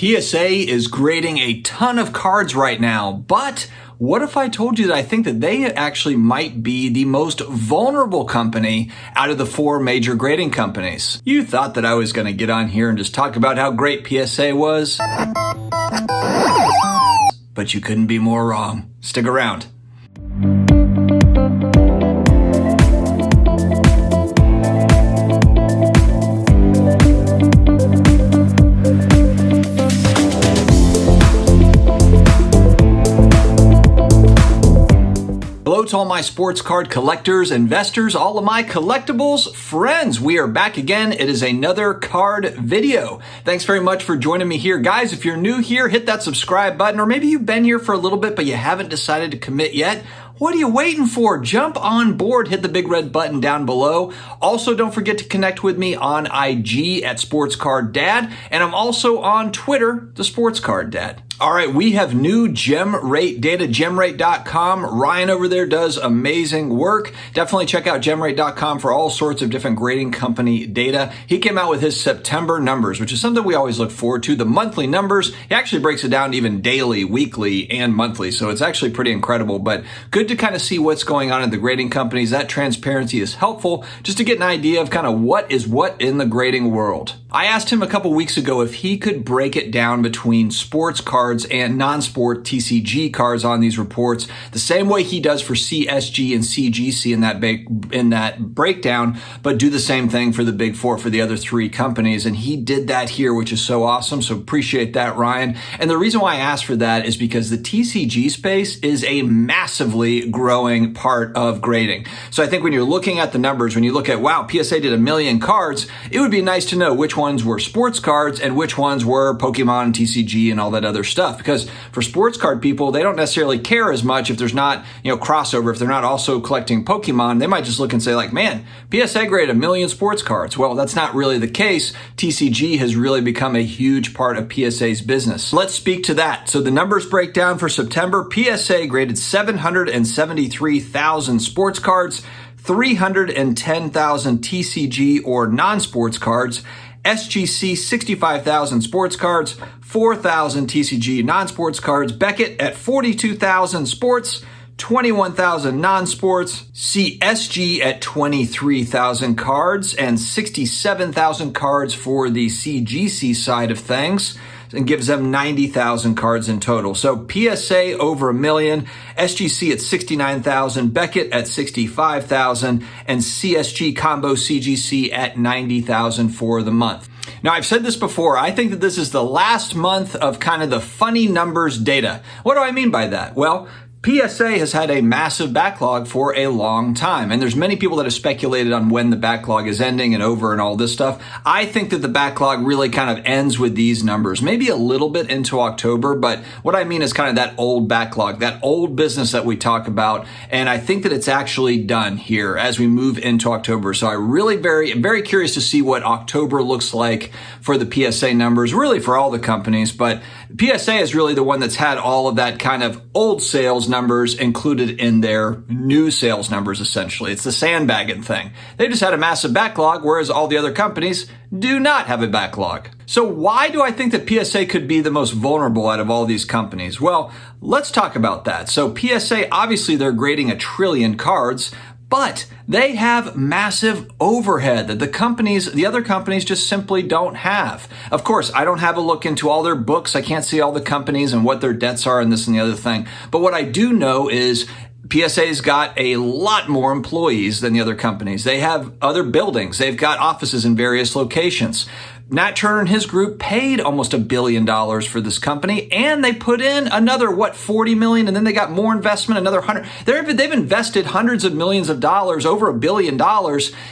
PSA is grading a ton of cards right now, but what if I told you that I think that they actually might be the most vulnerable company out of the four major grading companies? You thought that I was going to get on here and just talk about how great PSA was, but you couldn't be more wrong. Stick around. Hello to all my sports card collectors, investors, all of my collectibles friends. We are back again. It is another card video. Thanks very much for joining me here. Guys, if you're new here, hit that subscribe button, or maybe you've been here for a little bit, but you haven't decided to commit yet. What are you waiting for? Jump on board, hit the big red button down below. Also, don't forget to connect with me on IG at SportsCardDad, and I'm also on Twitter, the SportsCardDad. All right, we have new gem rate data, gemrate.com. Ryan over there does amazing work. Definitely check out gemrate.com for all sorts of different grading company data. He came out with his September numbers, which is something we always look forward to. The monthly numbers, he actually breaks it down to even daily, weekly, and monthly. So it's actually pretty incredible, but good to kind of see what's going on in the grading companies. That transparency is helpful just to get an idea of kind of what is what in the grading world. I asked him a couple weeks ago if he could break it down between sports cards and non-sport TCG cards on these reports the same way he does for CSG and CGC in that breakdown, but do the same thing for the big four, for the other three companies. And he did that here, which is so awesome. So appreciate that, Ryan. And the reason why I asked for that is because the TCG space is a massively growing part of grading. So I think when you're looking at the numbers, when you look at, wow, PSA did 1 million cards, it would be nice to know which ones were sports cards and which ones were Pokemon, TCG, and all that other stuff. Because for sports card people, they don't necessarily care as much if there's not, crossover. If they're not also collecting Pokemon, they might just look and say like, man, PSA graded 1 million sports cards. Well, that's not really the case. TCG has really become a huge part of PSA's business. Let's speak to that. So the numbers break down for September. PSA graded 773,000 sports cards, 310,000 TCG or non-sports cards, SGC 65,000 sports cards, 4,000 TCG non-sports cards, Beckett at 42,000 sports, 21,000 non-sports, CSG at 23,000 cards, and 67,000 cards for the CGC side of things, and gives them 90,000 cards in total. So PSA over 1 million, SGC at 69,000, Beckett at 65,000, and CSG combo CGC at 90,000 for the month. Now, I've said this before, I think that this is the last month of kind of the funny numbers data. What do I mean by that? Well, PSA has had a massive backlog for a long time, and there's many people that have speculated on when the backlog is ending and over and all this stuff. I think that the backlog really kind of ends with these numbers, maybe a little bit into October, but what I mean is kind of that old backlog, that old business that we talk about, and I think that it's actually done here as we move into October. So I really very curious to see what October looks like for the PSA numbers, really for all the companies, but PSA is really the one that's had all of that kind of old sales numbers included in their new sales numbers, essentially. It's the sandbagging thing. They just had a massive backlog, whereas all the other companies do not have a backlog. So why do I think that PSA could be the most vulnerable out of all these companies? Well, let's talk about that. So PSA, obviously they're grading 1 trillion cards, but they have massive overhead that the other companies just simply don't have. Of course, I don't have a look into all their books. I can't see all the companies and what their debts are and this and the other thing. But what I do know is PSA's got a lot more employees than the other companies. They have other buildings. They've got offices in various locations. Nat Turner and his group paid almost $1 billion for this company, and they put in another, $40 million, and then they got more investment, another 100. They've invested hundreds of millions of dollars, over $1 billion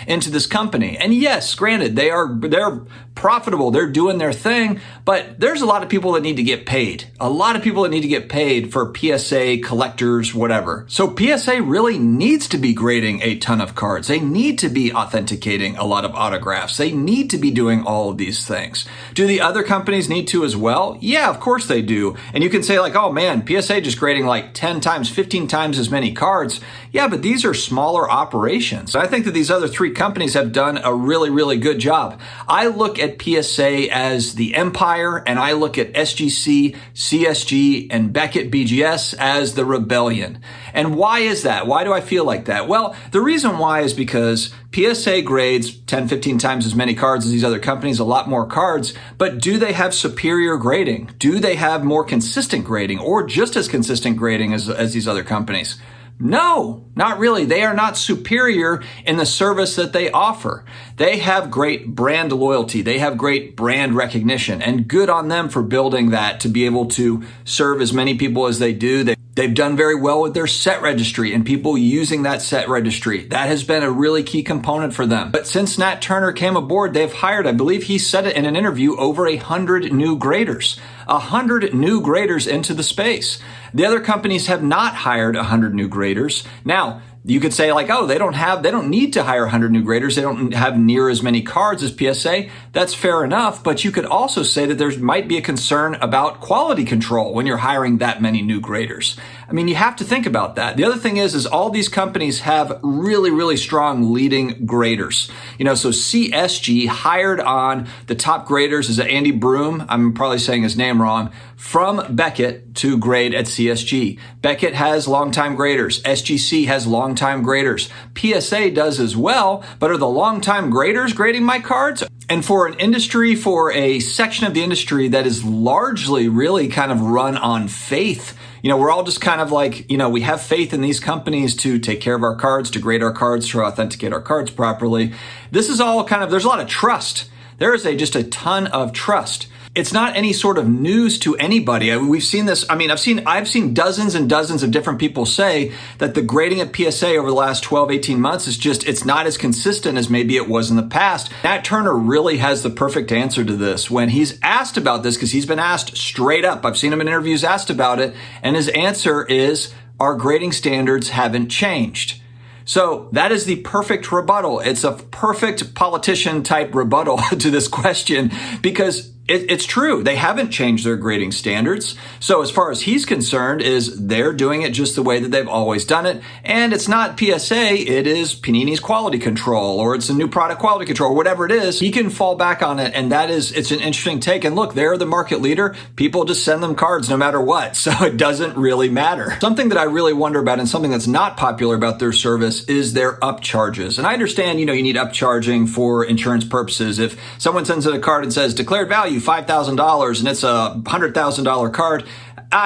into this company. And yes, granted, they're profitable, they're doing their thing, but there's a lot of people that need to get paid. A lot of people that need to get paid for PSA collectors, whatever. So PSA really needs to be grading a ton of cards. They need to be authenticating a lot of autographs. They need to be doing all of these these things. Do the other companies need to as well? Yeah, of course they do. And you can say like, oh man, PSA just grading like 10 times, 15 times as many cards. Yeah, but these are smaller operations. I think that these other three companies have done a really, really good job. I look at PSA as the empire, and I look at SGC, CSG, and Beckett BGS as the rebellion. And why is that? Why do I feel like that? Well, the reason why is because PSA grades 10, 15 times as many cards as these other companies, a lot more cards, but do they have superior grading? Do they have more consistent grading or just as consistent grading as these other companies? No, not really. They are not superior in the service that they offer. They have great brand loyalty. They have great brand recognition, and good on them for building that to be able to serve as many people as they do. They've done very well with their set registry and people using that set registry. That has been a really key component for them. But since Nat Turner came aboard, they've hired, I believe he said it in an interview, over 100 new graders. 100 new graders into the space. The other companies have not hired 100 new graders. Now, you could say like, oh, they don't need to hire 100 new graders. They don't have near as many cards as PSA. That's fair enough. But you could also say that there might be a concern about quality control when you're hiring that many new graders. I mean, you have to think about that. The other thing is all these companies have really, really strong leading graders. So CSG hired on the top graders is Andy Broom. I'm probably saying his name wrong. From Beckett to grade at CSG. Beckett has longtime graders. SGC has longtime graders. PSA does as well, but are the longtime graders grading my cards? And for an industry, for a section of the industry that is largely really kind of run on faith, we're all just kind of like, we have faith in these companies to take care of our cards, to grade our cards, to authenticate our cards properly. This is all kind of, there's a lot of trust. There is just a ton of trust. It's not any sort of news to anybody. We've seen this. I mean, I've seen dozens and dozens of different people say that the grading at PSA over the last 12, 18 months it's not as consistent as maybe it was in the past. Nat Turner really has the perfect answer to this when he's asked about this, because he's been asked straight up. I've seen him in interviews asked about it. And his answer is, our grading standards haven't changed. So that is the perfect rebuttal. It's a perfect politician type rebuttal to this question, because it's true. They haven't changed their grading standards. So as far as he's concerned, is they're doing it just the way that they've always done it. And it's not PSA, it is Panini's quality control, or it's a new product quality control, or whatever it is. He can fall back on it. And it's an interesting take. And look, they're the market leader. People just send them cards no matter what. So it doesn't really matter. Something that I really wonder about, and something that's not popular about their service, is their upcharges. And I understand, you need upcharging for insurance purposes. If someone sends in a card and says declared value $5,000 and it's a $100,000 card,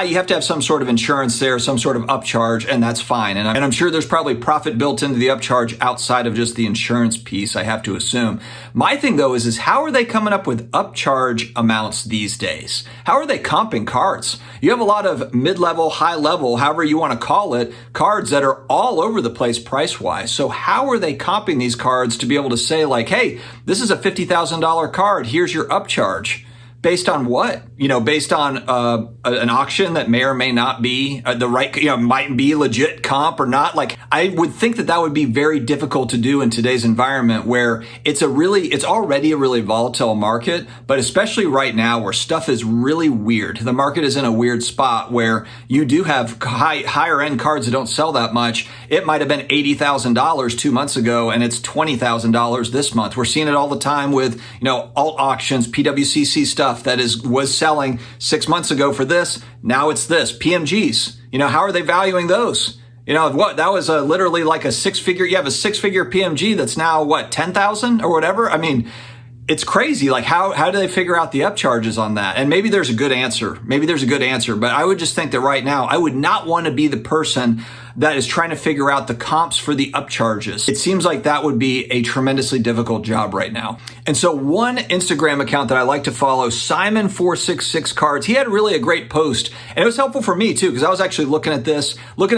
you have to have some sort of insurance there, some sort of upcharge, and that's fine. And I'm sure there's probably profit built into the upcharge outside of just the insurance piece, I have to assume. My thing, though, is how are they coming up with upcharge amounts these days? How are they comping cards? You have a lot of mid-level, high-level, however you want to call it, cards that are all over the place price-wise. So how are they comping these cards to be able to say, like, hey, this is a $50,000 card, here's your upcharge? Based on what? Based on an auction that may or may not be the right, might be legit comp or not. Like, I would think that would be very difficult to do in today's environment, where it's already a really volatile market, but especially right now where stuff is really weird. The market is in a weird spot where you do have higher end cards that don't sell that much. It might have been $80,000 2 months ago, and it's $20,000 this month. We're seeing it all the time with, alt auctions, PWCC stuff that was selling 6 months ago for this. Now it's this. PMGs. How are they valuing those? What? That was literally like a six-figure. You have a six-figure PMG that's now what, 10,000 or whatever. I mean, it's crazy. Like, how do they figure out the upcharges on that? And maybe there's a good answer. But I would just think that right now, I would not want to be the person that is trying to figure out the comps for the upcharges. It seems like that would be a tremendously difficult job right now. And so one Instagram account that I like to follow, Simon466 Cards, he had really a great post. And it was helpful for me too, because I was actually looking at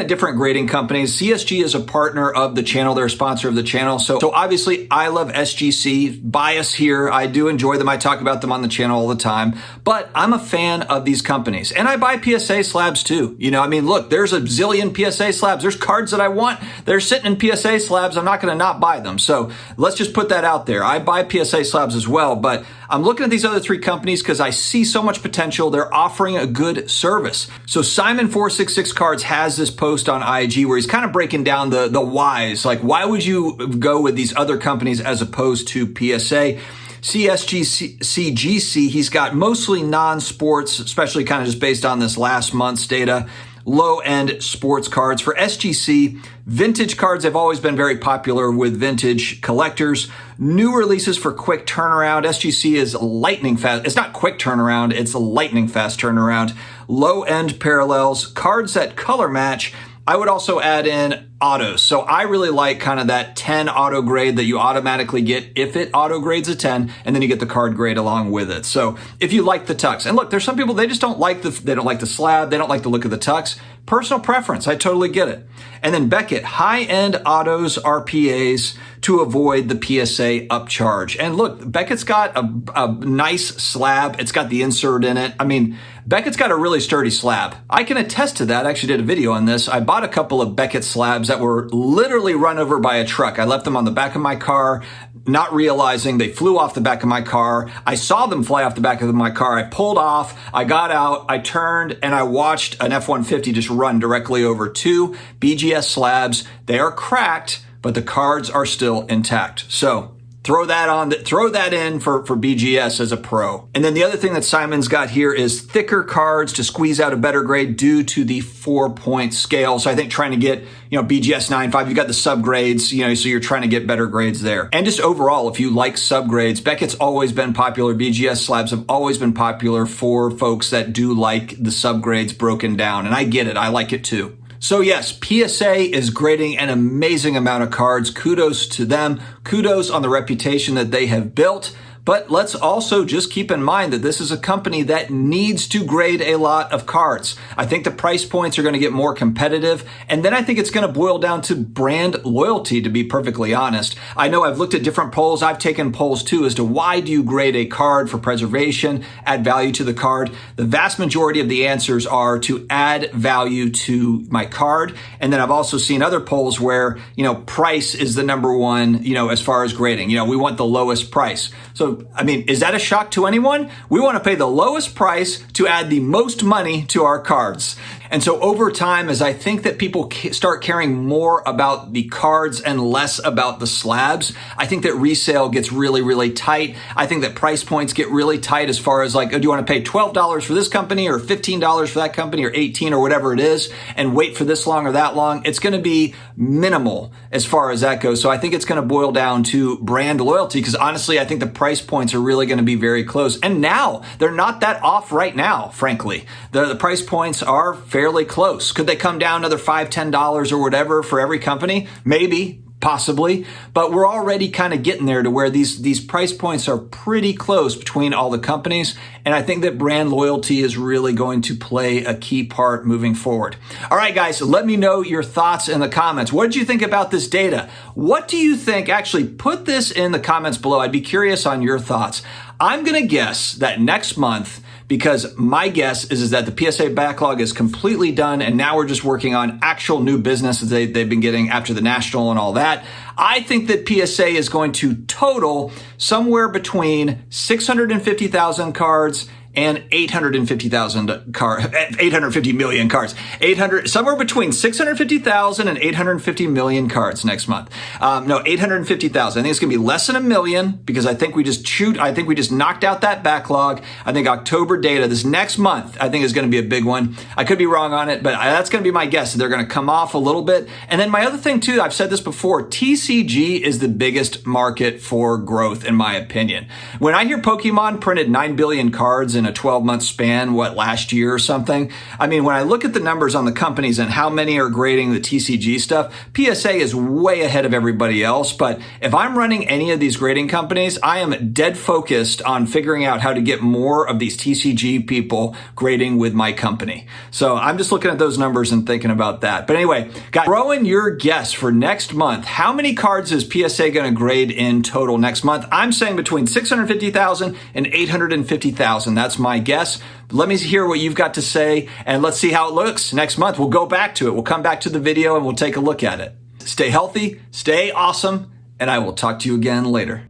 different grading companies. CSG is a partner of the channel. They're a sponsor of the channel. So obviously I love SGC. Bias here. I do enjoy them. I talk about them on the channel all the time. But I'm a fan of these companies. And I buy PSA slabs too. Look, there's a zillion PSA slabs slabs. There's cards that I want. They're sitting in PSA slabs. I'm not going to not buy them. So let's just put that out there. I buy PSA slabs as well, but I'm looking at these other three companies because I see so much potential. They're offering a good service. So Simon466 Cards has this post on IG where he's kind of breaking down the whys. Like, why would you go with these other companies as opposed to PSA? CSGC, he's got mostly non-sports, especially kind of just based on this last month's data. Low-end sports cards. For SGC, vintage cards have always been very popular with vintage collectors. New releases for quick turnaround. SGC is lightning fast. It's not quick turnaround, it's a lightning fast turnaround. Low-end parallels, cards that color match. I would also add in autos. So I really like kind of that 10 auto grade that you automatically get if it auto grades a 10, and then you get the card grade along with it. So if you like the tux, and look, there's some people, they just don't like the slab. They don't like the look of the tux. Personal preference. I totally get it. And then Beckett, high-end autos, RPAs to avoid the PSA upcharge. And look, Beckett's got a nice slab. It's got the insert in it. I mean, Beckett's got a really sturdy slab. I can attest to that. I actually did a video on this. I bought a couple of Beckett slabs that were literally run over by a truck. I left them on the back of my car, not realizing they flew off the back of my car. I saw them fly off the back of my car. I pulled off, I got out, I turned, and I watched an F-150 just run directly over two BGS slabs. They are cracked, but the cards are still intact. So throw that in for BGS as a pro. And then the other thing that Simon's got here is thicker cards to squeeze out a better grade due to the 4-point scale. So I think trying to get, BGS 9.5, you've got the subgrades, so you're trying to get better grades there. And just overall, if you like subgrades, Beckett's always been popular. BGS slabs have always been popular for folks that do like the subgrades broken down. And I get it. I like it too. So yes, PSA is grading an amazing amount of cards. Kudos to them. Kudos on the reputation that they have built. But let's also just keep in mind that this is a company that needs to grade a lot of cards. I think the price points are going to get more competitive. And then I think it's going to boil down to brand loyalty, to be perfectly honest. I know I've looked at different polls. I've taken polls too as to why do you grade a card for preservation, add value to the card. The vast majority of the answers are to add value to my card. And then I've also seen other polls where, price is the number one, as far as grading. We want the lowest price. So, is that a shock to anyone? We want to pay the lowest price to add the most money to our cards. And so over time, as I think that people start caring more about the cards and less about the slabs, I think that resale gets really, really tight. I think that price points get really tight as far as like, do you want to pay $12 for this company or $15 for that company or $18 or whatever it is and wait for this long or that long? It's going to be minimal as far as that goes. So I think it's going to boil down to brand loyalty because honestly, I think the price points are really going to be very close. And now they're not that off right now, frankly. The price points are fairly close. Could they come down another $5, $10 or whatever for every company? Maybe, possibly, but we're already kind of getting there to where these price points are pretty close between all the companies. And I think that brand loyalty is really going to play a key part moving forward. All right, guys, let me know your thoughts in the comments. What did you think about this data? What do you think? Actually, put this in the comments below. I'd be curious on your thoughts. I'm going to guess that next month, because my guess is that the PSA backlog is completely done and now we're just working on actual new business that they've been getting after the national and all that. I think that PSA is going to total somewhere between 650,000 cards and 850 million cards. Somewhere between 650,000 and 850 million cards next month. 850,000. I think it's going to be less than a million because I think we just knocked out that backlog. I think October data this next month, I think is going to be a big one. I could be wrong on it, but that's going to be my guess. They're going to come off a little bit. And then my other thing too, I've said this before, TCG is the biggest market for growth in my opinion. When I hear Pokemon printed 9 billion cards in a 12-month span, last year or something? When I look at the numbers on the companies and how many are grading the TCG stuff, PSA is way ahead of everybody else. But if I'm running any of these grading companies, I am dead focused on figuring out how to get more of these TCG people grading with my company. So I'm just looking at those numbers and thinking about that. But anyway, guys, throw in your guess for next month. How many cards is PSA going to grade in total next month? I'm saying between 650,000 and 850,000. That's That's my guess. But let me hear what you've got to say, and let's see how it looks next month. We'll go back to it. We'll come back to the video and we'll take a look at it. Stay healthy, stay awesome, and I will talk to you again later.